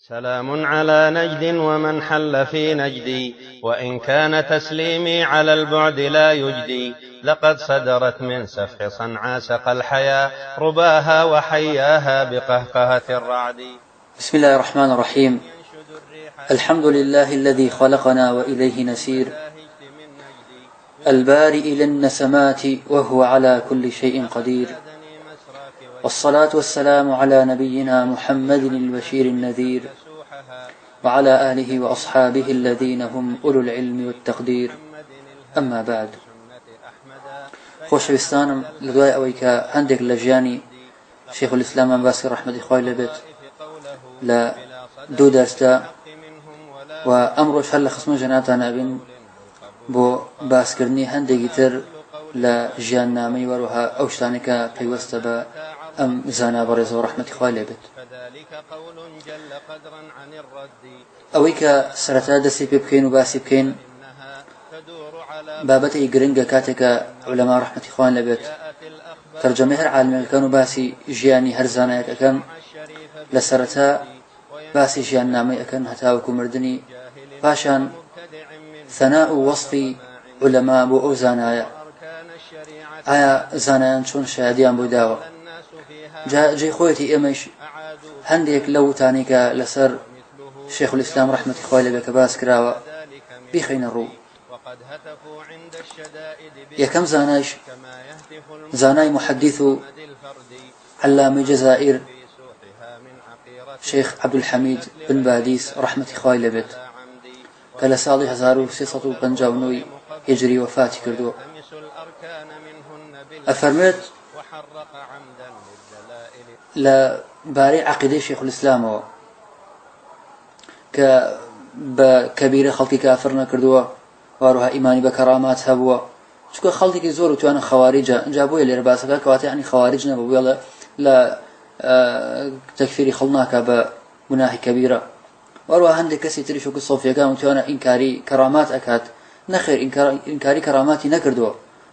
سلام على نجد ومن حل في نجدي، وإن كان تسليمي على البعد لا يجدي. لقد صدرت من سفح صنعاء سقى الحياة، رباها وحياها بقهقهة الرعد. بسم الله الرحمن الرحيم. الحمد لله الذي خلقنا وإليه نسير، البارئ للنسمات وهو على كل شيء قدير. والصلاة والسلام على نبينا محمد البشير النذير، وعلى آله وأصحابه الذين هم أولو العلم والتقدير. أما بعد، خۆشەویستانم لەدوای ئەوەی کە هەندێک لە ژیانی شێخ الإسلام باسی ڕەحمەتی خوای لێبێت لە دوو دەرسدا و ئەمڕۆش هەر لە خزمەت جەنابتان ئەبین بۆ باسکردنی هەندێکی تر لە ژیاننامەی وەروەها ئەو شتانەی کە پەیوەستە بە ئەم زانا بەڕێزەوە ڕەحمەتی خوای لێبێت. ئەوەی کە سەرەتا دەستی پێ بکەین و باسی بکەین بابەتێکی گرنگە کاتێکە عولەما ڕەحمەتی خوایان لێبێت تەرجەمەی هەر عالمەکەن و باسی ژیانی هەر زانایەک ئەکەن، لە سەرەتا باسی ژیاننامەی ئەکەن هەتا وەکو مردنی، پاشان ثەنا و وەصفی عولەما بۆ ئەو زانایە، ئایا زانایان چۆن شایەدیان بۆی داوە. جێی خۆیەتی ئێمەش هەندێک لەو وتانەی کە لەسەر شێخ الإسلام ڕەحمەتی خوای لێبێت کە باس کراوە بیخەینە ڕوو. یەکەم زانایش زانای محەدیث و عەلامەی جەزائیر شێخ عەبدولحەمید بن بادیس ڕەحمەتی خوای لێبێت کە لە ساڵی 1359 هیجری وەفاتی کردووە. ئەفەرمێت لە بارەی عەقیدەی شێخ الإسلامەوە کە بە کەبیرە خەڵکی کافر نەکردووە، واروها ئیمانی بە کەرامات هەبووە، چونکە خەڵکێکی زۆر وتوانە خەواریجە، اینجا بۆیە لێرە باسەکە کەواتە یعنی خەواریج نەبوو، بووە لە تەکفیری خەڵک ناکا بە گوناهی کەبیرە. واروها هەندێک کەسی تریش وەکو سۆفیەکان وتوانە ئینکاری کەرامات ئەکات، نەخێر ئینکاری کەراماتی نەکردووە،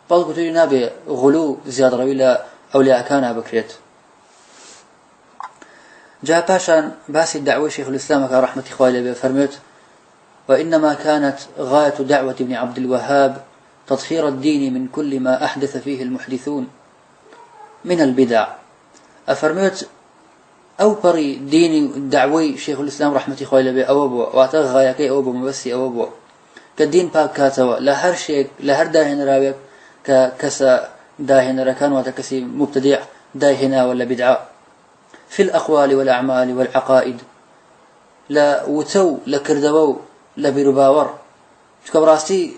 بەڵکو توی نابێ غولو زیادڕەوی لە ئەولیاءەکانە بکرێت. جا پاشان باسی دعوەی شێخ الإسلام کە ڕەحمەتی خوای لێبێ فەرمێت: وإنما كانت غاية دعوة ابن عبد الوهاب تطهير الدين من كل ما أحدث فيه المحدثون من البدع. أفرميت أو بري دين دعوي شيخ الإسلام رحمة خوي لبي أوبو واتغايا كي أوبو مبسي أوبو كدين باك كاتوا لا هر شيء لا هر داهن راويك ككسا داهن ركان وتكسي مبتدع داهنا ولا بدعة في الأقوال والأعمال والعقائد، لا وتو لا كردبو لا بيرباور، شو كبراستي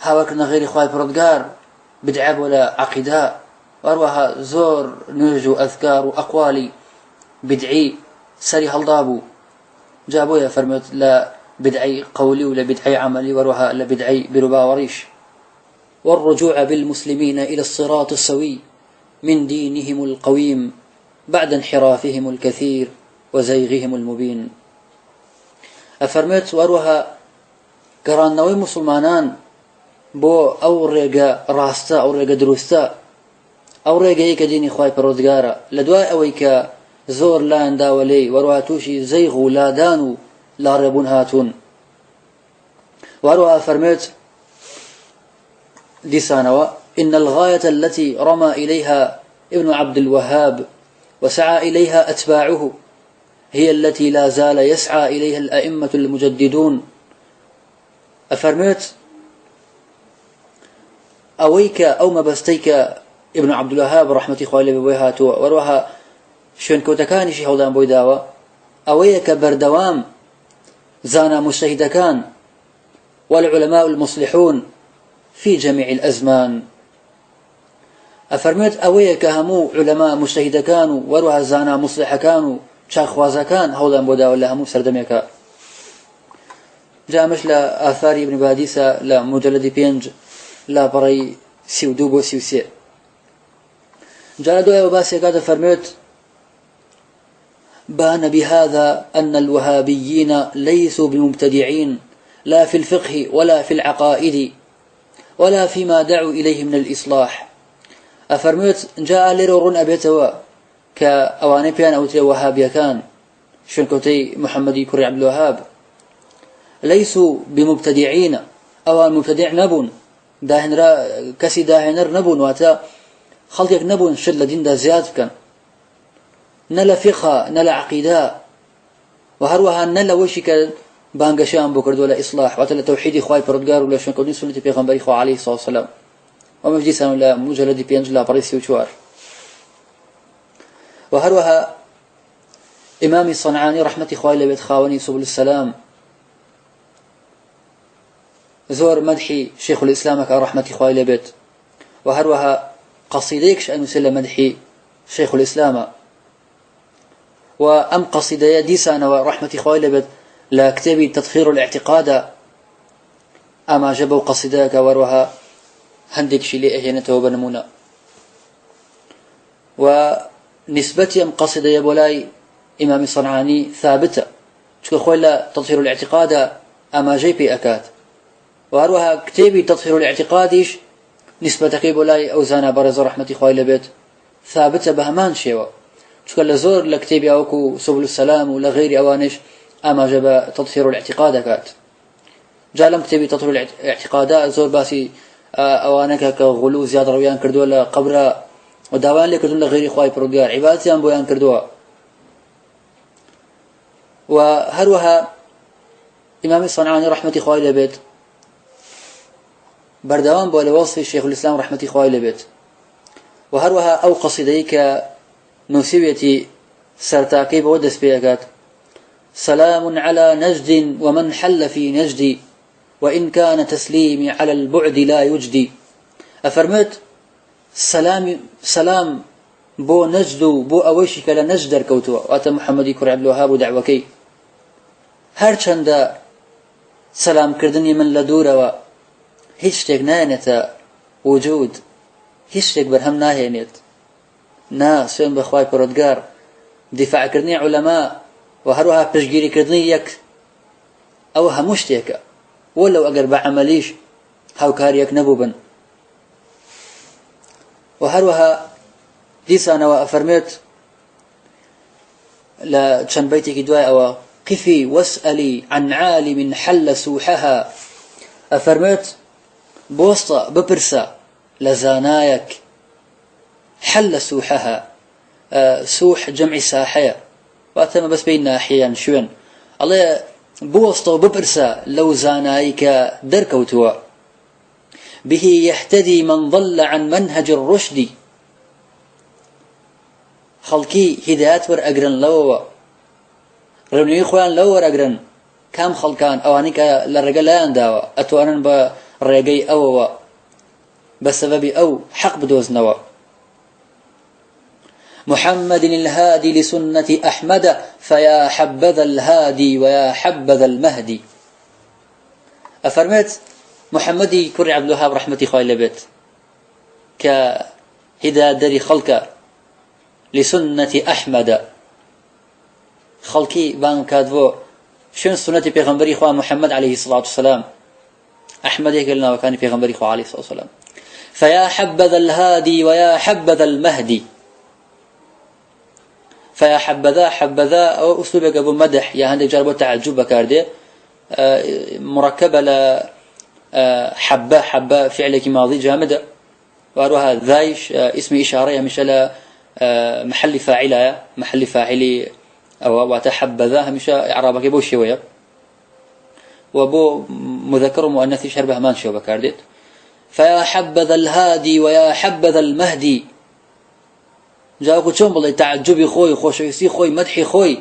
هاوكنا غير إخوان پروردگار بدعة ولا عقيدة، وأروها زور نرجو أذكار وأقوالي بدعي سري هالضابو جابوا يا فرمت لا بدعي قولي ولا بدعي عملي، وأروها لا بدعي بيرباوريش. والرجوع بالمسلمين إلى الصراط السوي من دينهم القويم بعد انحرافهم الكثير وزيغهم المبين. أفرمت وأروها قرانوي مسلمانان بو أو ريقا راستا أو ريقا دروستا أو ريقا هيك ديني خواي پروردگارا لدواء أويكا زور لا انداولي وأروها توشي زيغو لا دانو لا ريبون هاتون. وأروها أفرمت لسانوا إن الغاية التي رمى إليها ابن عبد الوهاب وسعى إليها أتباعه هي التي لا زال يسعى إليها الأئمة المجددون. أفرميت أويك أو مبستيك ابن عبد الوهاب رحمة خوالي بويهاتو وروها شون كوتكاني شي حوضان بويداوا أويك بردوام زانا مجتهدكان والعلماء المصلحون في جميع الأزمان. أفرميت أويك همو علماء مجتهدكان وروها زانا مصلحكان شاخوازكان هولان بودا ولا همو سردميكا. جاء مش لا آثار ابن باديسة لا مجلد بينج لا بري سيودو بو سيوسي. جاء دوية وباسي قادة فرميت: بان بهذا أن الوهابيين ليسوا بمبتدعين لا في الفقه ولا في العقائد ولا فيما دعوا إليه من الإصلاح. أفرميت جاء لرورون أبيتوا كأواني بيان أو تري وهابيا كان شون كوتي محمدي كري عبد الوهاب ليسوا بمبتدعين أو المبتدع نبون داهنرا كسي داهنر نبون واتا خلقك نبون شد لدين دا زياد كان نلا فقه نلا عقيدة وهروها نلا وشك بانقشان بكرد ولا إصلاح ولا توحيد إخوائي بردقار ولا شون كودين سنة بيغمبر إخوة عليه الصلاة والسلام ومجلسا ولا مجلد بينج لا بريسي وشوار وهروها إمامي الصنعاني رحمة إخوائي لبيت خاوني سبل السلام زور مدحي شيخ الإسلام رحمة إخوائي لبيت وهروها قصيديكش أن يسلم مدحي شيخ الإسلام وأم قصيدة ديسان ورحمة إخوائي لبيت لا كتابي تطهير الاعتقاد أما جبوا قصيداك وروها هندك شيء أهينته وبنمونا ونسبتي أم قصيدة يبولاي إمام الصنعاني ثابتة شكو خويلا تطهير الاعتقاد أما جيبي أكاد وروها كتابي تطهير الاعتقاديش نسبتك يبولاي أوزانا برز رحمة إخوائي لبيت ثابتة بهمان شيوا شكو لزور لكتابي أوكو سبل السلام ولا غير أوانش أما جب تطهير الاعتقاد كات جالم كتبي تطهير الاعتقاد زور باسي أوانك كغلو زيادة رويان كردوا لا قبر وداوان لي كردوا لغير إخوائي بروديار عبادتي أم بويان كردوا وهروها إمام الصنعاني رحمة إخوائي لبيت بردوان بولا وصف شيخ الإسلام رحمة إخوائي لبيت وهروها أو قصيديك نوسيبيتي سرتاكي بودس بيكات سلام على نجد ومن حل في نجدي وإن كان تسليمي على البعد لا يجدي أفرمت سلام بو نجد بو أويشك لنجدر كوتوا وأتى محمدي كري عبد الوهاب دعوكي هرچند سلام كردني من لدوروا هیچ شتێک نایەنێتە وجود هیچ شتێک بەرهەم ناهێنێت نا سوێن بەخوای پەروەردگار دیفاعکردنی عولەما و هەروەها پشتگیریکردنی یەک ئەوە هەموو شتێکە وەلەو ئەگەر بە عەمەلیش هاوکاریەک نەبوو بن و هەروەها دیسانەوە ئەفەرمێت لە چەند بەیتێکی دوای ئەوە قفي واسألي عن عالم حل سوحها أفرمت بوسطة ببرسة لزانايك حل سوحها سوح جمع ساحية وأتم بس بين ناحيا شوين الله بوسطة وببرسة لو زانايك دركوتوا به يهتدي من ضل عن منهج الرشد خلقي هدايات ور أجرن لو رمني إخوان لو ور أجرن كم خلقان أوانيك للرجال لا ينداوا أتوانن بالرجاي أو بسبب أو حق بدوز نوا محمد الهادي لسنة أحمد فيا حبذا الهادي ويا حبذا المهدي أفرمت محمدي كري عبد الوهاب رحمتي خوي لبيت كهدا دري خلق لسنة أحمد خلقي بان كادفو شن سنة پیغمبري خواه محمد عليه الصلاة والسلام أحمد يقولنا وكان پیغمبري خواه عليه الصلاة والسلام فيا حبذا الهادي ويا حبذا المهدي فيا حبذا أو أسلوبك أبو مدح يا عندك جربوا تعجب بكارده مركبة ل حبة فعلك ماضي جامدة وأروها ذايش اسم إشارة مش على محل فاعلي أو وتحبذا مش إعرابك يبو شوية وبو مذكر ومؤنث شربه مان شو بكاردت فيا حبذا الهادي ويا حبذا المهدي جاوكو شون بالله تعجبي خوي خوشيسي خوي مدحي خوي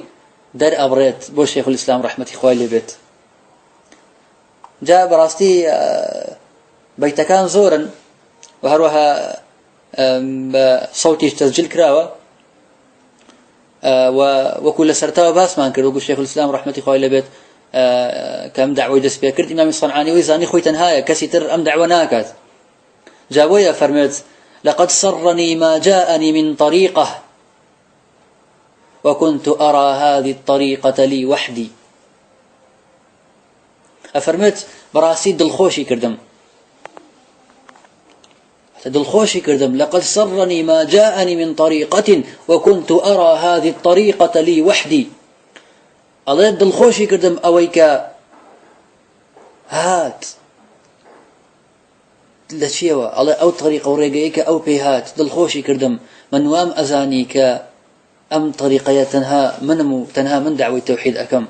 در أبريت بو شيخ الإسلام رحمتي خوي لبيت جاء براستي بيتكان زورا وهروها صوتي تسجيل كراوة وكل سرتاوة باسمان كرد وقل شيخ الإسلام رحمتي خوي لبيت كم دعوة دس بها كرد إمام الصنعاني ويزاني خوي تنهاية كسي تر أم دعوة ناكات جاوية فرميت لقد سرني ما جاءني من طريقة وكنت أرى هذه الطريقة لي وحدي أفرميت براسي دلخوشي كردم لقد سرني ما جاءني من طريقة وكنت أرى هذه الطريقة لي وحدي الله دڵخۆشی کردم ئەوەی کە هات لە چیەوە ئەڵێ ئەو طریقە و ڕێگەیە کە ئەو پێی هات دڵخۆشی کردم من وام ئەزانی کە ئەم طریقەیە تەنها منم و تەنها من دعوەی تەوحید ئەکەم.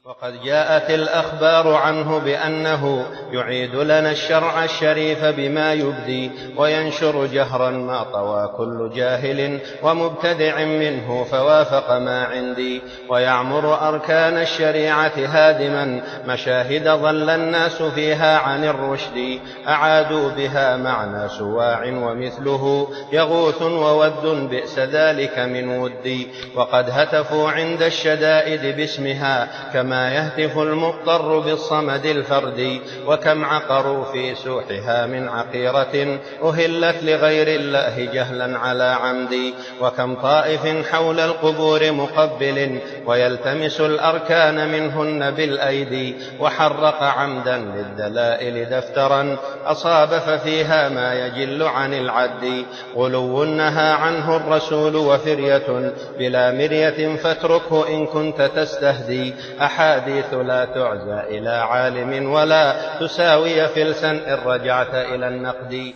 وقد جاءت الأخبار عنه بأنه يعيد لنا الشرع الشريف بما يبدي وينشر جهرا ما طوى كل جاهل ومبتدع منه فوافق ما عندي ويعمر أركان الشريعة هادما مشاهد ظل الناس فيها عن الرشد أعادوا بها معنى سواع ومثله يغوث وود بئس ذلك من ودي وقد هتفوا عند الشدائد باسمها كما يهتف المضطر بالصمد الفردي وكم عقروا في سوحها من عقيرة أهلت لغير الله جهلا على عمدي وكم طائف حول القبور مقبل ويلتمس الأركان منهن بالأيدي وحرق عمدا للدلائل دفترا أصاب ففيها ما يجل عن العد غلو نهى عنه الرسول وفرية بلا مرية فاتركه إن كنت تستهدي أحاديث لا تعزى إلى عالم ولا تساوي فلسا إن رجعت إلى النقد.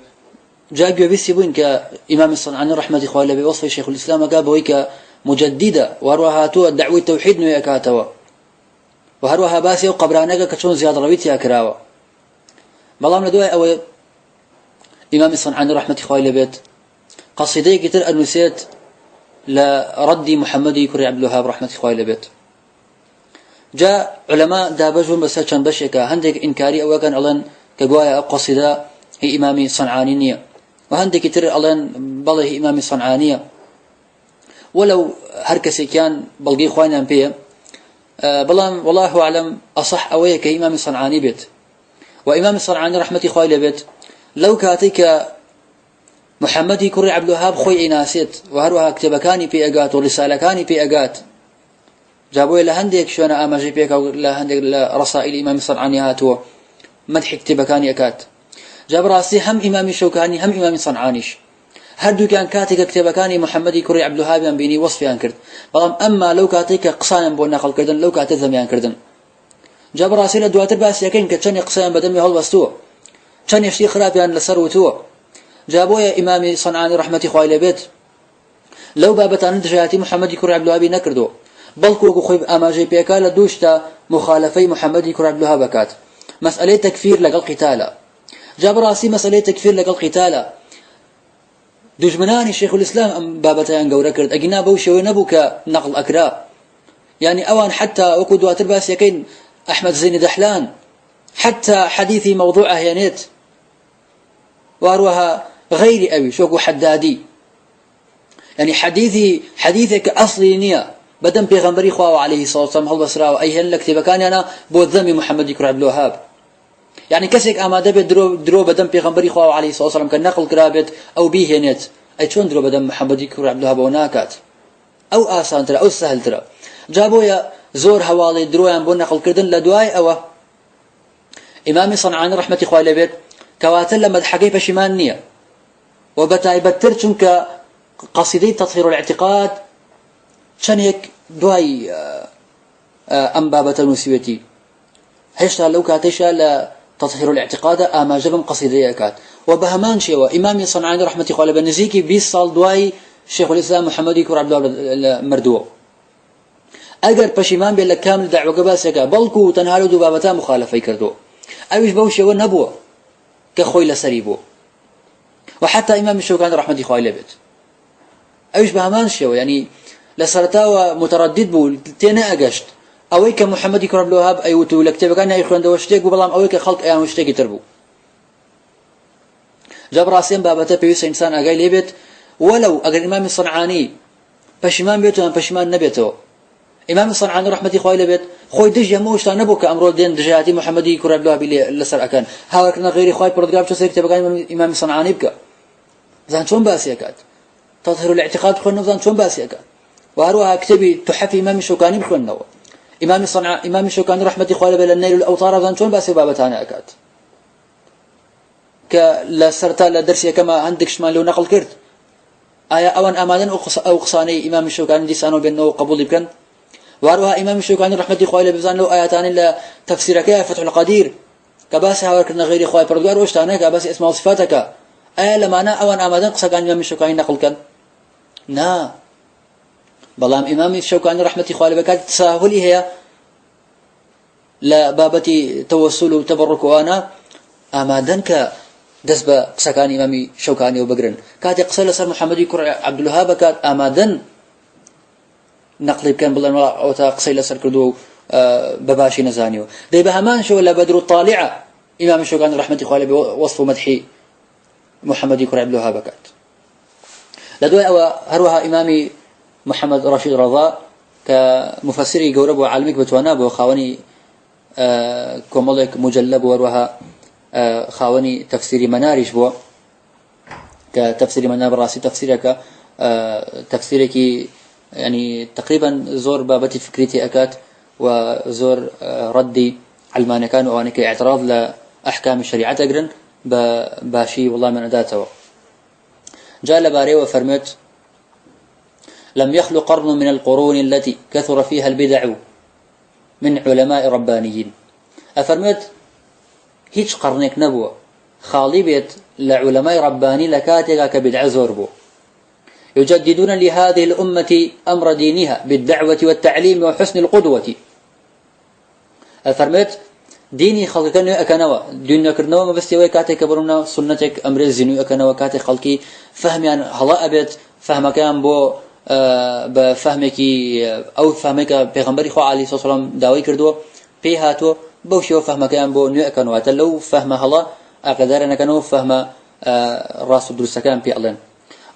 جاء بيسي بوين كإمام الصنعاني رحمة الله عليه بوصف شيخ الإسلام قابوي كمجددة وهروها تو الدعوة التوحيد نويا كاتوا وهروها باسي وقبرانك كشون زيادة رويتها كراوا بلام لدواء أو إمام الصنعاني رحمة الله عليه بيت قصيدة كتير أنوسيت لرد محمد كري عبد الوهاب رحمة الله عليه بيت جاء علماء دابجون بس كان بشكا هندك إنكاري أو كان ألان كجوايا قصيدة هي إمامي صنعانية وهندك كتير ألان بله إمامي صنعانية ولو هركسي كان بلقي خواني أمبيه بلام والله أعلم أصح أويك كإمامي صنعاني بيت وإمامي صنعاني رحمة الله بيت لو كاتيك محمد كري عبد الوهاب خوي إناسيت وهروها كتبكاني في أجات ورسالكاني في أجات جابوه لهندك شو أنا أماجي بيك أو لهندك رسائل إمام الصنعاني هاتوا مدح كتبكاني أكات جاب راسي هم إمام الشوكاني هم إمام الصنعانيش هردو كان كاتك كتبكاني محمد كري عبد الوهاب بيني وصفي أنكرت بلام أما لو كاتك قصايا بون نقل كردن لو كاتك ذميان كردن جاب راسي لدواتر باس يكين كتشاني قصايا بدمي هول بستوه كان يشتي خرابيان لسروتوه جابوه يا إمام صنعاني رحمة الله عليه بيت لو بابتان دجاتي محمد كري عبد الوهاب نكردو بلكو خويب أماجي بيكا لدوشتا مخالفي محمد كري عبد الوهاب كات مسألة تكفير لقل قتالا جاب راسي مسألة تكفير لقل قتالا دجمناني شيخ الإسلام أم بابتان قورا كرد أجنا بوشي ونبوك نقل أكرا يعني أوان حتى وكو دواتر باس يكين أحمد زين دحلان حتى حديثي موضوعه يانيت واروها غير أبي شوكو حدادي يعني حديثك أصلي نية بدم بيغمبري خواه عليه الصلاة والسلام هل بسراو أي هل لكتب كان أنا بوذمي محمد كري عبد الوهاب يعني كسك أما دبي درو بدم بيغمبري خواه عليه الصلاة والسلام كان نقل كرابت أو بيه نت أي شون درو بدم محمد كري عبد الوهاب وناكات أو آسان ترى أو سهل ترى جابوا يا زور حوالي درو ينبون نقل كردن لدواي أو إمامي صنعاني رحمة الله عليه بيت كواتل لما حكي بشمان نية وبتاي بترشنك قصيدة تطهير الاعتقاد شنيك دواي أم بابة المسيوتي هشتا لو كاتشا لتطهير الاعتقاد أما جبم قصيدة كات وبهمان شيء إمامي صنعاني رحمة الله عليه بنزيكي 20 سال دواي شيخ الإسلام محمد كري عبد الله مردو أجر بشمان بيلا كامل دعوة قباسك بلكو تنهالو دو بابتا مخالفة كردو أويش بوشي ونبوه كخوي لسريبو وحتى إمام الشوكاني رحمة الله عليه بيت أويش بهمان شيء يعني لسرتاوى متردد بول تينا أجشت أويك محمد كري عبد الوهاب أيوتو لكتب كان يخلون دوشتك وبلام أويك خلق أيام وشتك تربو جاب راسين بابته بيوس إنسان أجاي ليبت ولو أجر إمام الصنعاني بشمان بيته بشمان نبيته إمام الصنعاني رحمة الله عليه بيت خوي دج يموش نبوك أمر الدين دجاتي محمد كري عبد الوهاب لسر أكان هاكنا غير خوي برودجاب شو سير كتب كان إمام الصنعاني بك زان شون باسيكات تطهير الاعتقاد خلنا زان شون باسيكات وهروها كتبي تحفي إمام الشوكاني بخلنا إمام الشوكاني رحمة الله عليه النيل الأوطار زان شون باسي بابتانا أكاد كلسرتا لدرسي كما عندك شمال لو نقل كرت آية أوان أمانا أو قصاني إمام الشوكاني ديسانو بأنه قبول بكن واروها إمام الشوكاني رحمة الله عليه بزان له آياتان إلا تفسير كيف فتح القدير كباس هاور كنا غير خواي بردقار وشتانه كباس اسمه صفاتك لما أنا أوان آمدن قصة كان إمام الشوكاني نقل كان نا بلام إمام الشوكاني رحمة الله عليه بكات تساهلي هي لا بابتي توسل وتبرك وأنا آمدن ك دسبة قصة كان إمام الشوكاني وبقرن كات يقصل سر محمد يكر عبد الوهاب كات آمدن نقلب كان بالله أو تقصيل سر كردو بباشي نزانيو دي بهمان شو ولا بدر الطالعة إمام الشوكاني رحمة الله عليه بوصف مدحي محمد يكر عبد الوهاب كات لدوي أو هروها إمامي محمد رشيد رضا كمفسري جورب وعالمك بتوانا بخواني كمالك مجلب وروها خاوني تفسير منارج بو كتفسير منار براسي تفسيرك تفسيرك يعني تقريبا زور بابتي فكرتي أكات وزور ردي علمان كان وانك اعتراض لأحكام الشريعة أجرن باشي والله من أداته جاء لباري وفرمت لم يخلو قرن من القرون التي كثر فيها البدع من علماء ربانيين أفرمت هيج قرنك نبوة خالي بيت لعلماء رباني لكاتك كبدع زوربو يجددون لهذه الأمة أمر دينها بالدعوة والتعليم وحسن القدوة أفرمت ديني خلقك نو أكنوا ديننا كرنوا ما بس يوي كاتك كبرنا سنتك أمر الزنو أكنوا كاتك خلقي فهم يعني هلا أبد فهمك أم بو بفهمك أو فهمك بيغمبري خو عليه الصلاة والسلام داوي كردو بيهاتو بوشيو فهمك أم بو نو أكنوا تلو فهم هلا أقدرنا كانوا فهم راس الدرس كان بيعلن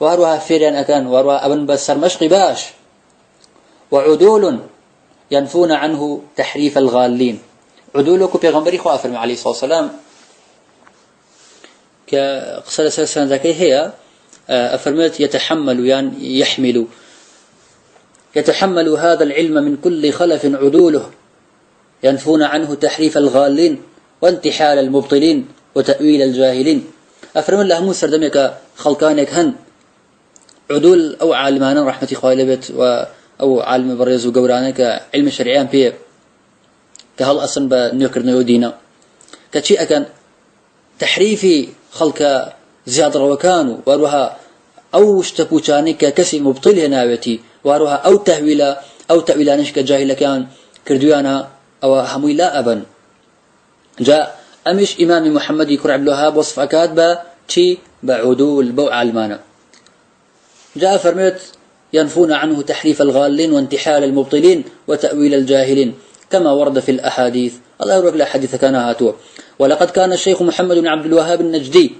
وهروها فيريان أكان وهروها أبن بسر مشقي باش وعدول ينفون عنه تحريف الغالين عدولك بيغمبري خو أفرمي عليه الصلاة والسلام كقصة سنة ذكي هي أفرميت يتحمل يعني يتحمل هذا العلم من كل خلف عدوله ينفون عنه تحريف الغالين وانتحال المبطلين وتأويل الجاهلين أفرمي الله موسى دمك خلقانك هن عدول أو عالمان رحمة إخوائي لبت أو عالم بريز وقورانك علم الشرعيان بيه كهل أصلا بنيوكر نيودينا كشيء كان تحريفي خلق زيادة وكانوا واروها أو اشتبوشانك كسي مبطل هناوتي واروها أو تأويلانش كجاهل كان كرديانا أو هموي لا أبن جاء أمش إمام محمد يكر عبد الوهاب وصف أكاد شي بعدول بو عالمانا جاء فرميت ينفون عنه تحريف الغالين وانتحال المبطلين وتأويل الجاهلين كما ورد في الأحاديث الله يروك الأحاديث كان هاتوا ولقد كان الشيخ محمد بن عبد الوهاب النجدي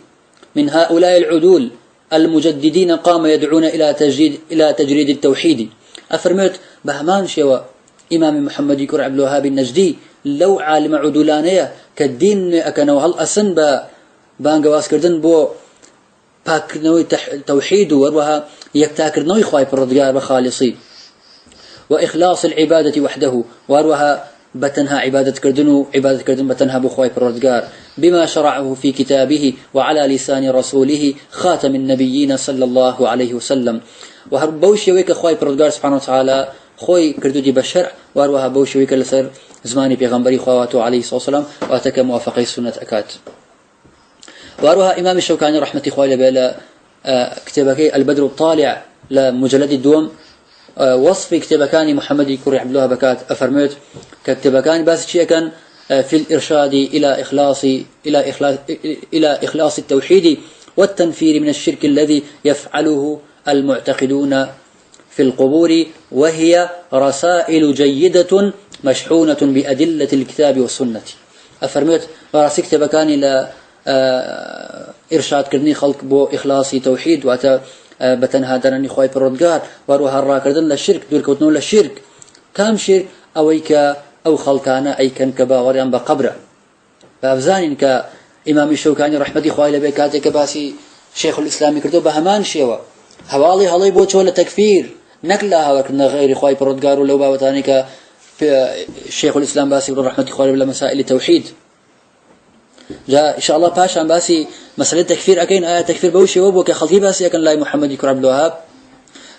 من هؤلاء العدول المجددين قام يدعون إلى تجريد التوحيد أفرميت بهمان شوى إمام محمد يكر عبد الوهاب النجدي لو عالم عدولانية كالدين أكنوا هل أسن بانقواس كردن بو باكنوي توحيد وروها يكتاكرنوي خواي بالرضيار بخالصي وإخلاص العبادة وحده وروها بتنها عبادة كردن بتنها بخواي بالرضيار بما شرعه في كتابه وعلى لسان رسوله خاتم النبيين صلى الله عليه وسلم وهرب بوشي ويك خواي بالرضيار سبحانه وتعالى خوي كردو دي بشرع وروها بوشي ويك لسر زماني بيغمبري خواته عليه الصلاة والسلام واتك موافقي سنة أكاد واروها إمام الشوكاني رحمة إخوائي بلا كتابك البدر الطالع لمجلد الدوم وصف كتابكاني محمد يكري عبد الله بكات أفرميت كتابكاني بس شيء كان في الإرشاد إلى إخلاص التوحيد والتنفير من الشرك الذي يفعله المعتقدون في القبور وهي رسائل جيدة مشحونة بأدلة الكتاب والسنة أفرميت وراسي كتابكاني لا إرشاد كرني خلق بو إخلاصي توحيد واتا بتنها درني خواي بالردقار وروها الراكردن للشرك دول كوتنو للشرك كام شرك أويك أو خلقانا أي كان كباوريان بقبره فأفزانين كإمام الشوكاني رحمة خواي لبيكاتي كباسي شيخ الإسلام كردو بهمان شيوا هوالي هلاي بوتش ولا تكفير نكلها وكنا غير خواي بالردقار ولو باوتاني شيخ الإسلام باسي رحمة خواي لمسائل التوحيد جاء إن شاء الله باشا باسي مسألة تكفير أكين آية تكفير بوشي وبوك خلقي باسي أكن لاي محمد يكر عبد الوهاب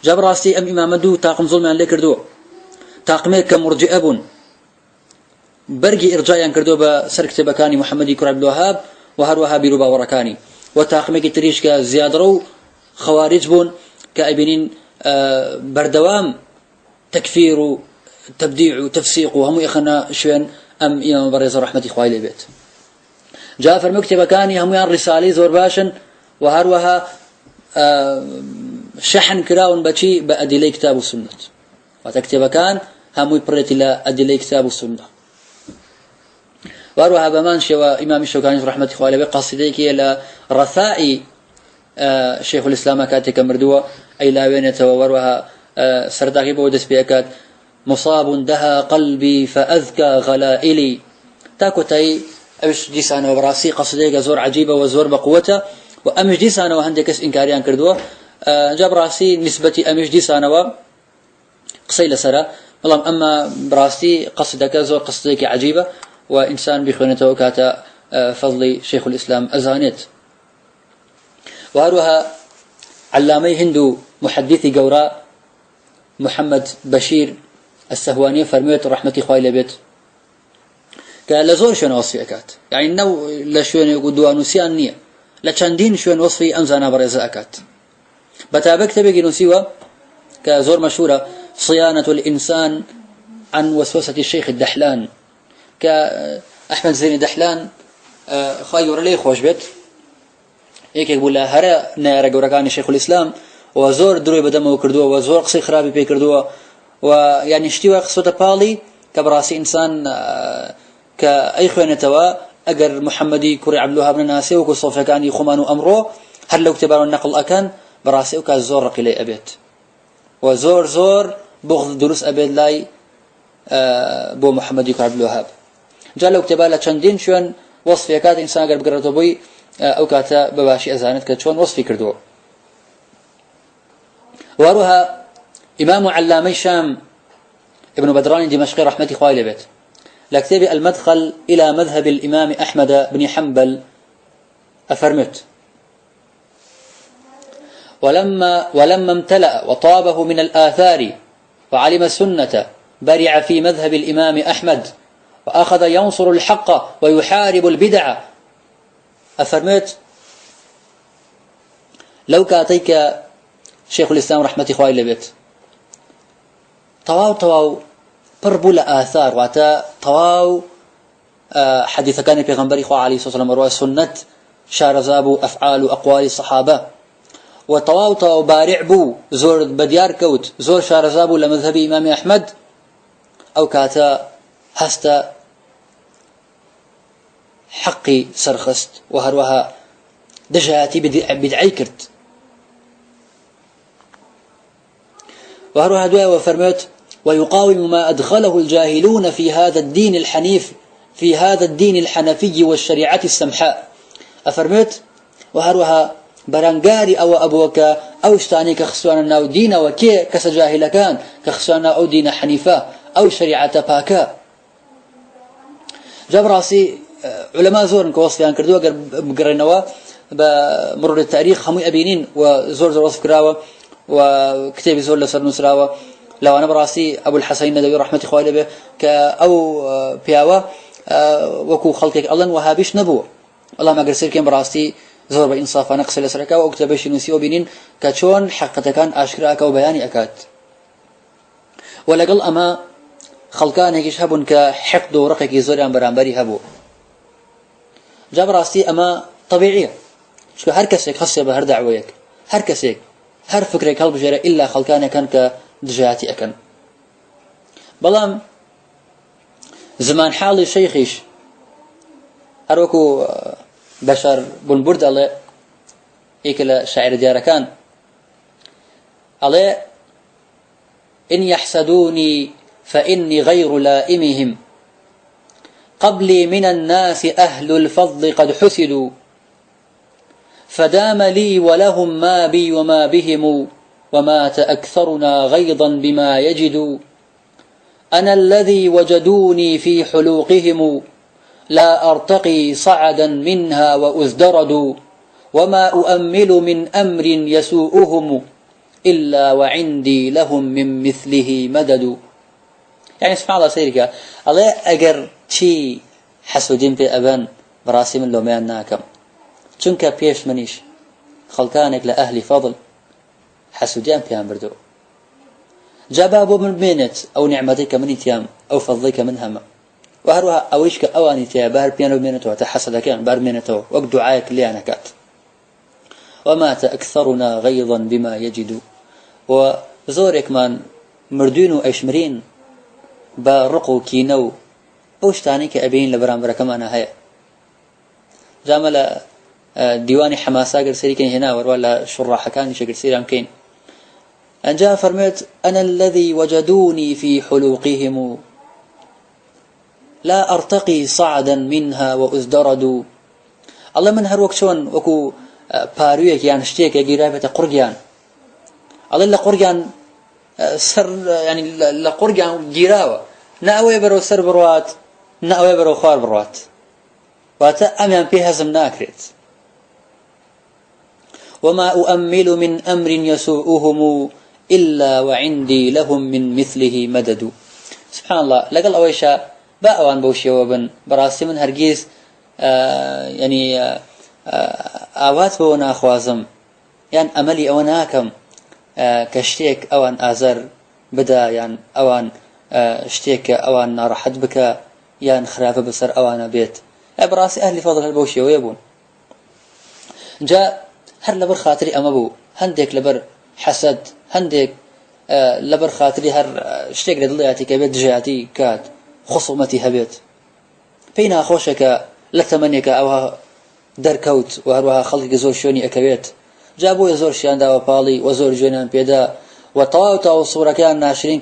جاب راستي أم إمام دو تاقم ظلم أن لكردو تاقمێک کە مرجئە بوون بەرگی ئرجایان کردو بە سەر کتێبەکانی محەممەدی کوڕ عەبدولوهاب و هەروەها بیر و باوەڕەکانی و تاقمێکی تریش کە زیادڕە و خوارج بوون کە ئەبینین بەردەوام تەکفیر و تبديع وتفسيق وهم يخنا شوين أم إمام بريز رحمة إخوائي لبيت جافر مكتبة كان هم رسالة زور باشن وهروها شحن كراون بشي بأدلة كتاب السنة وتكتبة كان هم يبرت إلى أدلة كتاب السنة وهروها بمان شوا إمام الشوكاني رحمة إخوائي لبيت قصيديك إلى رثاء شيخ الإسلام كاتك مردوة أي لا بينته وهروها سرداقي بودس بيكات مصاب دها قلبي فأذكى غلائلي تاكو تاي أمش ديسانه وبراسي قصديك زور عجيبة وزور بقوته وأمش ديسانه وهندكس إنكاريان كردوه جاب راسي نسبتي أمش ديسانه قصيلة سرا والله أما براسي قصدك زور قصديك عجيبة وإنسان بخونته كاتا فضل شيخ الإسلام أزانت وهروها علامي هندو محدثي قوراء محمد بشير السهواني فرميت رحمة إخوائي لبيت قال لزور شون وصفي أكات يعني نو لشون يقولوا نسيان نية لشاندين شون وصفي أمزانا برزا أكات بتابك تبقي نسيوه كزور مشهورة صيانة الإنسان عن وسوسة الشيخ الدحلان كأحمد زين الدحلان خايور لي خوش بيت هيك يقول له هرا نيرا قوركاني شيخ الإسلام وزور دروي بدمه كردوه وزور قصي خرابي بي كردوه ويعني اشتوى قصة بالي كبراسي إنسان كأي خوانتوا أجر محمدي كوري عبدالوهاب بن ناسي وكو صوفيا كان يخمانو أمره هل لو اعتبروا النقل أكن براسي وكا زور رقلي أبيت وزور زور بغض دروس أبيت لاي بو محمدي كوري عبدالوهاب جاء لو اعتبر چندين شون وصفيا كات إنسان أجر بقرأتو بي أو كاتا بباشي أزانت كتشون وصفي كردوه واروها إمام علامي شام ابن بدران دمشقي رحمة إخوائي لبيت لكتاب المدخل إلى مذهب الإمام أحمد بن حنبل أفرمت ولما امتلأ وطابه من الآثار وعلم السنة برع في مذهب الإمام أحمد وأخذ ينصر الحق ويحارب البدع أفرمت لو كاتيك شيخ الإسلام رحمة إخوائي لبيت طواو بربول آثار واتا طواو حديث كان في غنبري خواه عليه الصلاة والسلام سنة شارزابو أفعال أقوال الصحابة وطواو بارع بو زور بديار كوت زور شارزابو لمذهب إمام أحمد أو كاتا هستا حقي سرخست وهروها دجاتي بدعي كرت وهروها دواء وفرمت ويقاوم ما أدخله الجاهلون في هذا الدين الحنيف في هذا الدين الحنفي والشريعة السمحاء أفرمت وهروها برانقاري أو أبوك أو اشتاني كخسوانا ناو دين وكي كسجاهل كان كخسوانا أو دين حنيفة أو شريعة باكا جاب راسي علماء زور كوصفيان كردوا بقرنوا بمرور التاريخ هم أبينين وزور وصف كراوة وكتاب زور لسر نسراوة لو أنا براسي أبو الحسين ندوي رحمة إخوائي به أو بياوة وكو خلقك الله وهابيش نبوه الله ما قرسير كين براسي زور بإنصاف نقص لسركا وأكتبش نسيو بينين كتشون حقيقة كان أشكراك وبياني أكاد ولقل أما خلقان هيك هبون كحقد ورقك زوريان برانبري هبو جاب راسي أما طبيعية شكو هر كسيك خاصة بهر دعويك هر كسيك هر فكرك هل بجرى إلا خلقان كان كدجاتي أكن بلام زمان حالي شيخيش هروكو بشر بنبرد الله إيكلا شاعر دياركان الله إن يحسدوني فإني غير لائمهم قبلي من الناس أهل الفضل قد حسدوا فدام لي ولهم ما بي وما بهم ومات أكثرنا غيظا بما يجدوا أنا الذي وجدوني في حلوقهم لا أرتقي صعدا منها وأزدرد وما أؤمل من أمر يسوءهم إلا وعندي لهم من مثله مدد يعني سبحان الله سيرك الله أجر شيء حسودين في أبان براسي من لو ما ناكم چونك بيش منيش خلقانك لأهل فضل حسودين في بردو جابابو من بينت أو نعمتك من تيام أو فضلك من هما وهروها أويشك أواني تيا بار بيانو بينتو تحسد كان بار بينتو وقت دعائك ليانكات ومات أكثرنا غيظا بما يجد وزورك من مردون أشمرين برقو كينو أوشتاني كأبين لبرام بركمانا هيا جامل ديواني حماسا قل سيري هنا ولا شراحة كان شكل سيري أمكين أن جاء فرميت أنا الذي وجدوني في حلوقهم لا أرتقي صعدا منها وأزدرد الله من هر وقت شون وكو بارويك يعني شتيك قرابة قرقيان الله إلا قرقيان سر يعني لقرقيان جيراوة نأوي برو سر بروات نأوي برو خوار بروات واتا أميان فيها زمناكريت وما أؤمل من أمر يسوءهم إلا وعندي لهم من مثله مدد سبحان الله لقل أويشا بأوان بوشي وبن براسي من هرقيز يعني آوات بونا خوازم يعني أملي أوناكم كشتيك أوان آزر بدا يعني أوان شتيك أوان نارحد بك يعني خرافة بسر أوان بيت براسي أهلي فضل هالبوشي ويبون جاء هر لبر خاطري أمبو هنديك لبر حسد هنديك لبر خاطري هر شتيك لدلياتي كبيت جاتي كاد خصومتي هبيت بينها خوشك لتمنيك أو دركوت وهروها خلق زور شوني أكبيت جابوا يزور شيان دا وبالي وزور جونان بيدا وطاوتا وصورة كان ناشرين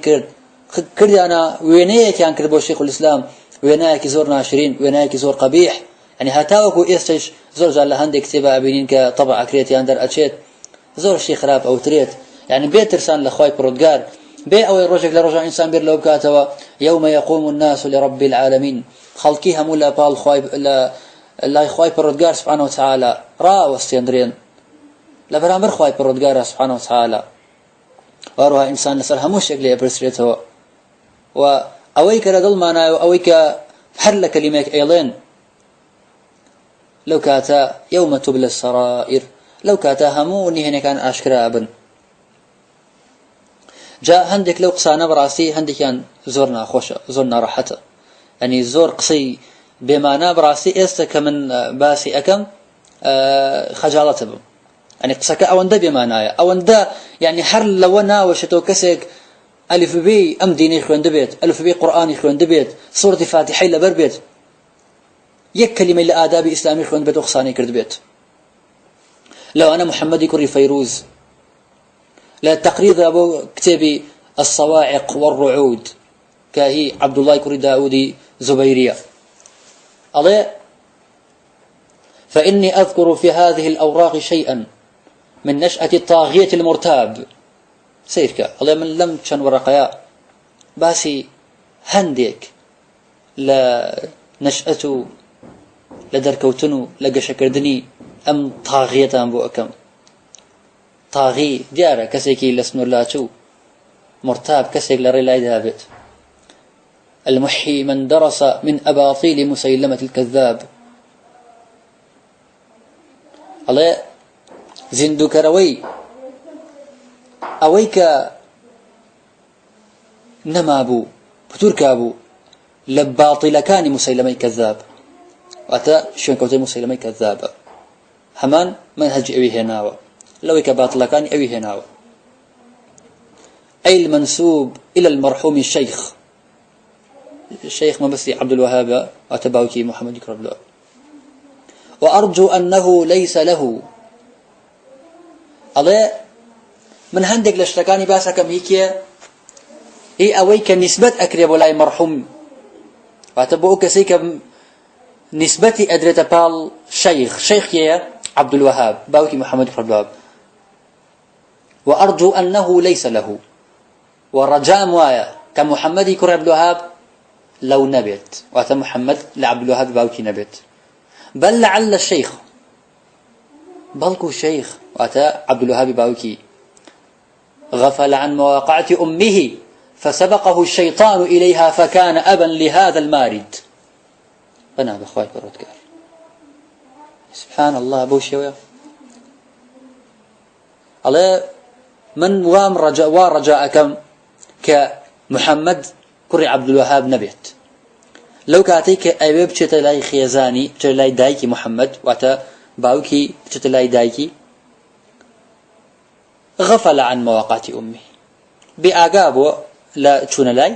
كرد أنا وينيه كان كربو شيخ الإسلام وينايك زور ناشرين وينايك زور قبيح يعني هتاوكو إستش زور جال هندي كتبا أبينين كطبع أكريت ياندر أتشيت زور شي خراب أو تريت يعني بيت ترسان لخواي برودقار بي أو يروجك لرجع إنسان بير لو بكاتوا يوم يقوم الناس لرب العالمين خلقيها مولا بال خواي لا خواي برودقار سبحانه وتعالى را وستيندرين لبرامر خواي برودقار سبحانه وتعالى واروها إنسان لسر هموش شكلي أبرسريته وأويك لدل مانا وأويك حل كلميك أيضين لو كاتا يوم تبلى السرائر لو كاتا هموني هنا كان أشكرا أبن جاء هندك لو قصانا براسي هندك كان زورنا خوشة زورنا راحته يعني زور قصي بمعنى براسي استك من باسي أكم خجالته بم يعني قصك أوندا بمعنى أوندا يعني حر لو ناوشتو كسك ألف بي أم ديني خوان دبيت ألف بي قرآني خوان دبيت سورة فاتحة لبر بيت يك كلمة لآداب إسلامي خوان بيت وخصاني كرد بيت لو أنا محمد كري فيروز لا تقريض أبو كتابي الصواعق والرعود كاهي عبد الله كري داودي زبيرية الله فإني أذكر في هذه الأوراق شيئا من نشأة الطاغية المرتاب سيرك الله من لم تشن ورقيا باسي هنديك لا نشأته لدركوتنو لقشكردني أم طاغية أم بو أكم طاغي ديارة كسيكي لسنو اللاتو مرتاب كسيك لري لا يدابت المحي من درس من أباطيل مسيلمة الكذاب الله زندو كروي أويك نمابو بتركابو لباطل كان مسيلمة كذاب وأتا شون كوتي مسيلمة كذاب همان منهج أوي هناوة لويك باطل كان أوي هناوة أي المنسوب إلى المرحوم الشيخ ممثل عبد الوهاب وتباوكي محمد كرب الله وأرجو أنه ليس له الله من هندك لشتكاني باسا كم هيكيا هي أويك نسبة أكريب ولاي مرحوم واتبعوك سيك نسبتي أدريت بال شيخ يا عبد الوهاب باوكي محمد كرب الله وأرجو أنه ليس له ورجاء موايا كمحمد كرب الوهاب لو نبت وات محمد لعبد الوهاب باوكي نبت بل لعل الشيخ بلكو الشيخ وات عبد الوهاب باوكي غفل عن مواقعة أمه فسبقه الشيطان إليها فكان أبا لهذا المارد. أنا بخواي بردكار سبحان الله بوشي على من وام ورجاءكم كمحمد كري عبد الوهاب نبيت لو كاتيك أبي بشت لاي خيزاني بشت لاي دايكي محمد واتا باوكي بشت لاي دايكي غفل عن مواقات أمه بأعقابه لا تشون لاي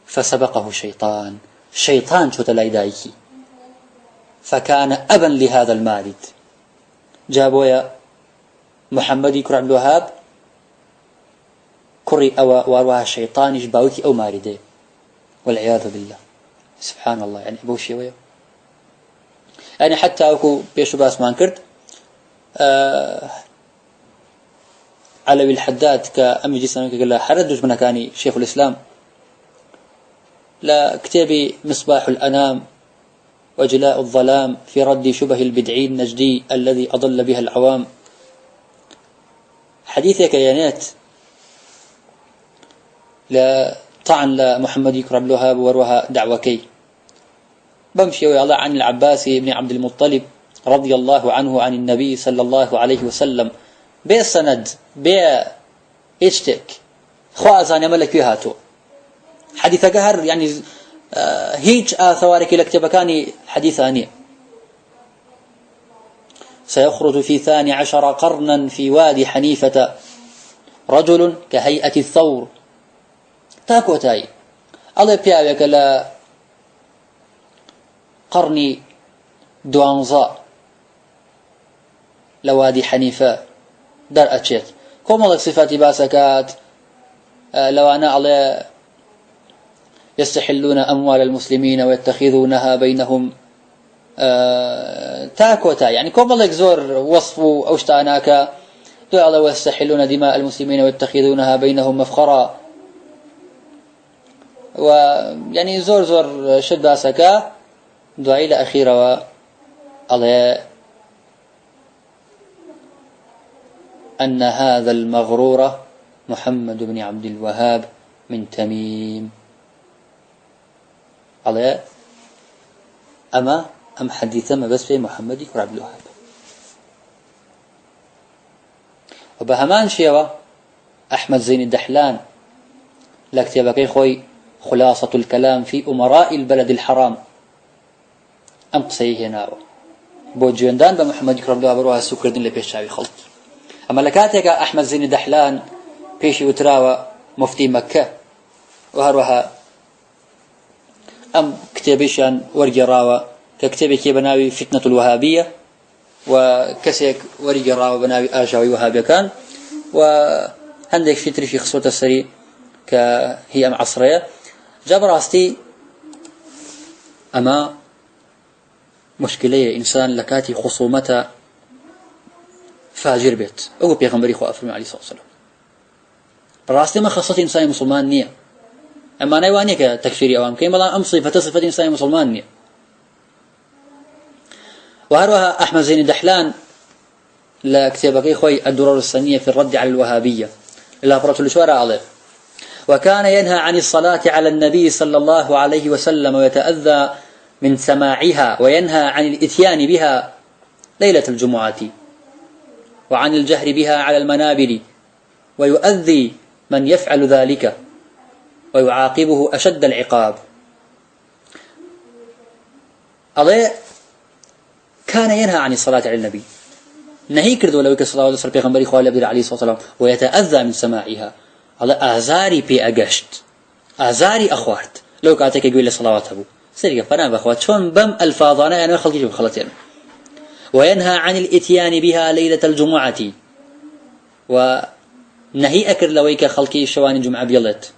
فسبقه شيطان شت لاي دايكي فكان أبا لهذا المارد. جابوا يا محمد كري عبد الوهاب كري أو وارواها الشيطان يجباوكي أو مارده والعياذ بالله. سبحان الله يعني بوشي ويا يعني حتى أكو بيشو باس ما انكرت علوي الحداد كأمي جسنا قال حردش من كاني شيخ الإسلام لا كتابي مصباح الأنام وجلاء الظلام في رد شبه البدعي النجدي الذي أضل بها العوام. حديثك كيانات لا طعن لمحمد يكرم عبد الوهاب وروها دعوكي بمشي ويا الله عن العباس بن عبد المطلب رضي الله عنه عن النبي صلى الله عليه وسلم بسند اشتك خوازان ملك هاتو حديث قهر يعني هيج آثوارك لكتبكاني حديثاني سيخرج في 12 قرنا في وادي حنيفة رجل كهيئة الثور تاكوتاي الله بياوك لا قرني دوانزا لوادي حنيفة دار أتشيت كم الله صفاتي باسكات لو أنا على يستحلون أموال المسلمين ويتخذونها بينهم تاكوتا يعني كم الله يكزور وصفوا أوشتاناك دو الله ويستحلون دماء المسلمين ويتخذونها بينهم مفخرا ويعني زور شد باسكا دعاء إلى أخيرا على أن هذا المغرور محمد بن عبد الوهاب من تميم على أم حديثا ما بس في محمد بن عبد الوهاب وبهمان شيوا أحمد زين الدحلان لكتبكي خوي خلاصة الكلام في أمراء البلد الحرام أم قصيه هنا بوجيندان بمحمد بن عبد الوهاب روها السكردين لبيشاوي خلط أما لكاتك أحمد زين الدحلان بيشي وتراوى مفتي مكة وهروها أم كتابيشان ورقي راوى ككتابي بناوي فتنة الوهابية وكسيك ورقي راوى بناوي آجاوي وهابية كان وهندك في تريشي خصوة السري كهي أم عصرية جاب راستي أما مشكلة إنسان لكاتي خصومته فاجر بيت أو بيغمبري خو أفرمي عليه الصلاة والسلام راستي ما خاصة إنسان مسلمان نية أما أنا وانيك تكفيري أوام كيما لا أمصي فتصفة إنسان مسلمان نية وهروها أحمد زين الدحلان لكتابك خوي الدرر السنية في الرد على الوهابية إلا فرط الشوارع عليه وكان ينهى عن الصلاة على النبي صلى الله عليه وسلم ويتأذى من سماعها وينهى عن الإتيان بها ليلة الجمعة وعن الجهر بها على المنابر ويؤذي من يفعل ذلك ويعاقبه أشد العقاب. الله كان ينهى عن الصلاة على النبي نهي كردو لو كالصلاة والسلام بيغمبري خوالي عليه الصلاة والسلام ويتأذى من سماعها الله أزاري بي أقشت أزاري أخوات لو كاتك يقول لي صلوات أبو سيرك فنا بأخوات شون بم ألفاظانا يعني خلقي جو خلطين وينهى عن الإتيان بها ليلة الجمعة ونهي أكر لويك خلقي شوان الجمعة بيلت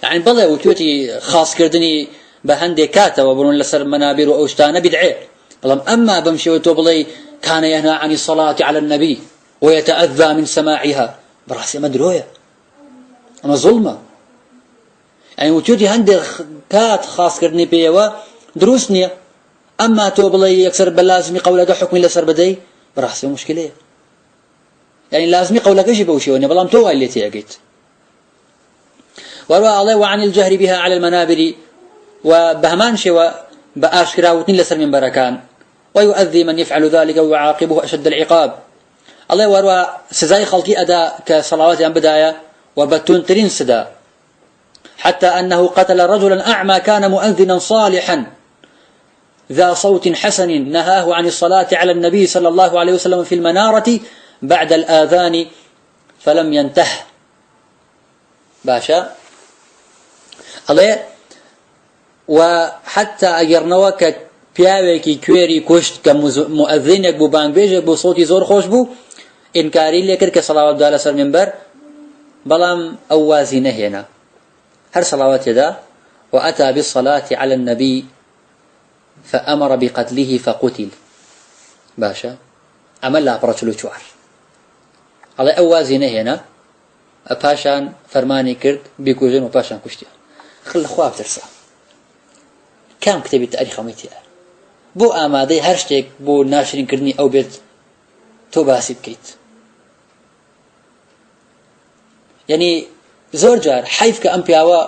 يعني بلا وتوتي خاص كردني بهندي كاتا وبرون لسر منابر وأوشتانا بدعي أما بمشي وتوبلي كان ينهى عن الصلاة على النبي ويتأذى من سماعها براسي مدروية أما ظلمة يعني وتوتي هندي كات خاص كردني بيوا دروسني أما توبلي يكسر بلازمي قولك حكم لسر بدي براسي مشكلة يعني لازمي قولك يجي بوشي وني بلام تو اللي تيجيت الله وعن الجهر بها على المنابر وبهمان شوى بآشكرا وتنين لسر من بركان ويؤذي من يفعل ذلك ويعاقبه أشد العقاب الله وروا سزاي خلقي أداء كصلوات عن بداية وبتون ترين سدا حتى أنه قتل رجلا أعمى كان مؤذنا صالحا ذا صوت حسن نهاه عن الصلاة على النبي صلى الله عليه وسلم في المنارة بعد الآذان فلم ينته باشا الله وحتى أجرنوا كبياوكي كويري كشت كمؤذنك بو بانبيجك بو صوتي زور خوش بو إنكاري لكر كصلاوات دالة سر منبر بلام أوازي نهينا هر صلوات يدا وأتى بالصلاة على النبي فأمر بقتله فقتل باشا عمل لا برجلو شوار على أوازي نهينا باشان فرماني كرد بيكوجن وباشان كشتيا خل خواب ترسا كم كتابي التاريخ ميتيا بو آمادي هرشتك بو ناشرين كردني أو بيت تو باسي بكيت يعني زور جار حيف كأمبياوا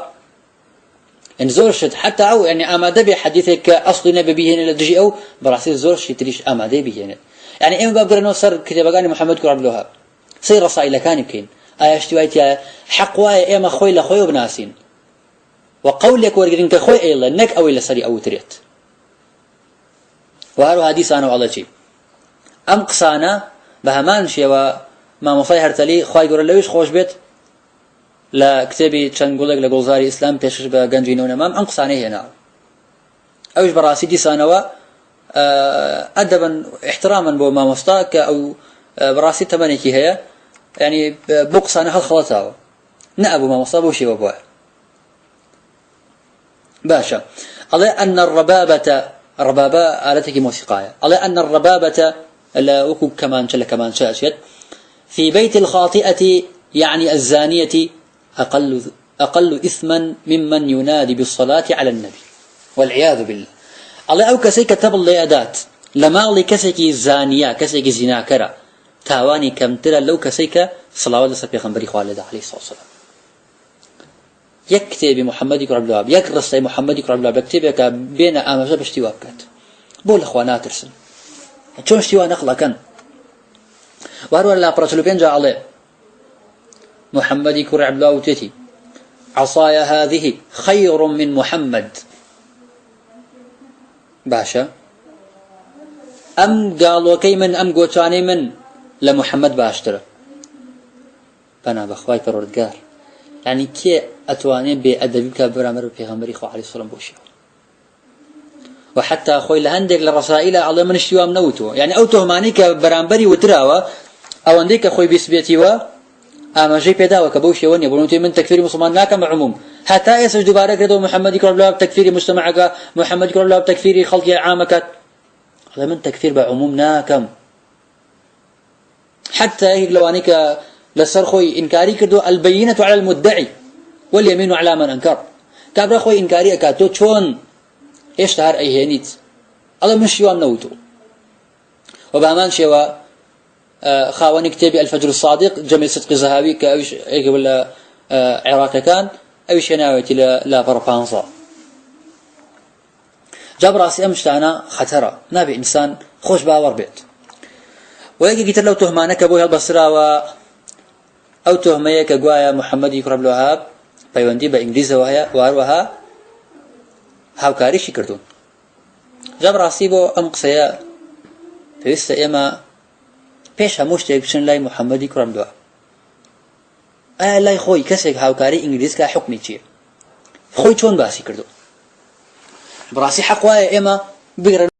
يعني زور شد حتى أو يعني آماده بحديثك أصلي نبي به هنا لدجي أو براسي زور شي تريش آماده به هنا يعني إما بقدر نوصل كتابان محمد كرم الوهاب سير رسائل كان يمكن اشتويت حق واي إما خوي لخوي وبناسين وقولك ورقدين كخوي إيلا نك أو إلا سري أو تريت وهذا حديث أنا والله شيء أم قصانا بهمان شيء وما مصير تلي خوي يقول لويش خوش بيت لا كتابي تشنقولك لجوزاري إسلام بيشش بجنجينون أمام أم قصانه هنا أوش براسي دي سنة أدبا احتراما بما مستاك أو براسي تمنيكي هي يعني بقصانه خلطها نأبو ما مصابه شيء وبوه باشا على أن الربابة آلتك موسيقاية على أن الربابة لا أكو كمان شاشت في بيت الخاطئة يعني الزانية أقل إثما ممن ينادي بالصلاة على النبي والعياذ بالله على أو كسيك تبل لأدات لما لي كسيك زانية كسيك زناكرة تاواني كم ترى لو كسيك صلاة الله سبي خنبري خالد عليه الصلاة والسلام يكتب محمد يقرب له يكرس محمد يقرب له بكتبك بين أمجاد اشتواء كات بول إخوانات ترسل شو اشتواء نخلا كان وهروا لا برجلو بين جاء عليه محمد يقرب له وتتي عصايا هذه خير من محمد باشا أم قالوا كي من أم قوتاني من لمحمد باشترى بنا بخواي پروردگار يعني كي أتواني بأدبي كبرامر بيغمبري خو عليه الصلاة والسلام وحتى أخوي لهندك للرسائل على من اشتوى منوتو يعني أوتو ماني كبرامبري وتراوى أو عندك أخوي بيسبيتي و أما جي بيداوى كبوشي وني بلونتي من تكفير مسلمان ناكم عموم حتى يسجد بارك ردو محمد يقول الله بتكفير مجتمعك محمد يقول الله بتكفير خلق عامك هذا من تكفير بعموم ناكم حتى هيك لو أنك لسر خوي إنكاري كردو البينة على المدعي واليمين على من أنكر كابر خوي إنكاري أكاتو شون يشتهر أيهانيت الله مش يوم نوتو وبأمان شوا خاوني كتابي الفجر الصادق جميل صدق زهاوي كأوش هيك ولا عراقي كان أوش يناويتي لا بربانصا جاب راسي أمشتانا خطرة نبي إنسان خوش باور بيت ويجي قلت له تهمانك أبوها البصرة أو تهميك قوايا محمد يقرب الوهاب بيوندي بإنجليزة وهي واروها هاوكاري شكردون جاب راسي بو أم قصيا فيستا إما بيش هموش تيكشن لاي محمد يقرب الوهاب لاي خوي كسيك هاوكاري إنجليز كا حكمي تشي خوي شون باسي كردون براسي حق وايا إما بيقرب